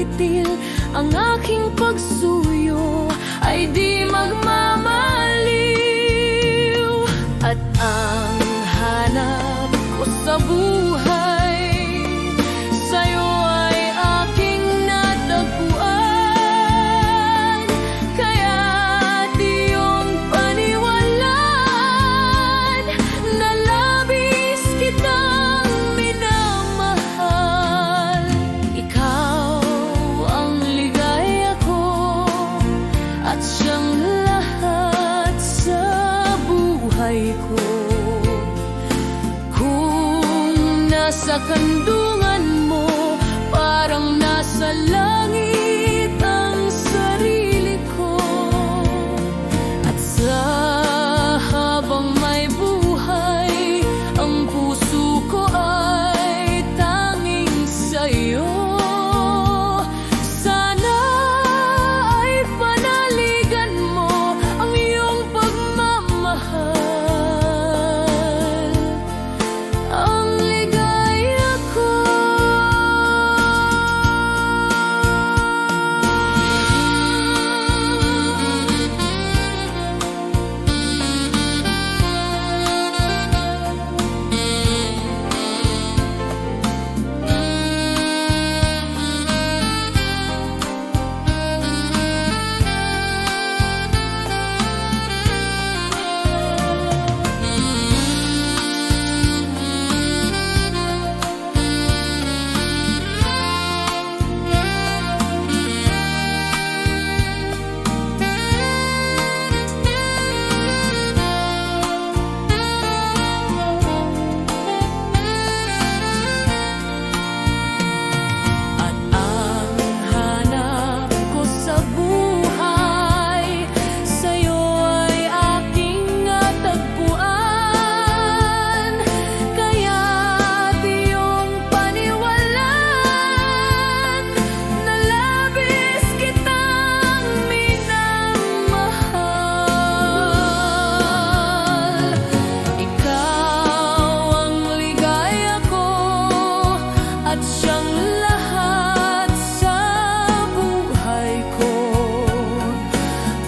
titil, ang aking pagsuyo ay di magmamaliw. At ang hanap ko sa buhay, sa'yo ay aking natagpuan. Kaya di iyong paniwalaan na labis kitang minamahal. Ikaw ang ligaya ko at siyang lahat sa buhay ko. Kung nasa kandungan mo, parang nasa langit ang sarili ko. At sa habang may buhay, ang puso ko ay tanging sa'yo. Sana ay panaligan mo ang iyong pagmamahal, ang ligaya ko. At ang hanap ko sa buhay, sa'yo ay aking natagpuan. Kaya di iyong paniwalaan na labis kitang minamahal. Ikaw ang ligaya ko at siyang lahat sa buhay ko.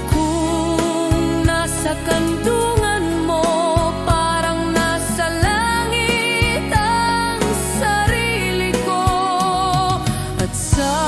Kung nasa kandungan mo, parang nasa langit ang sarili ko. At sa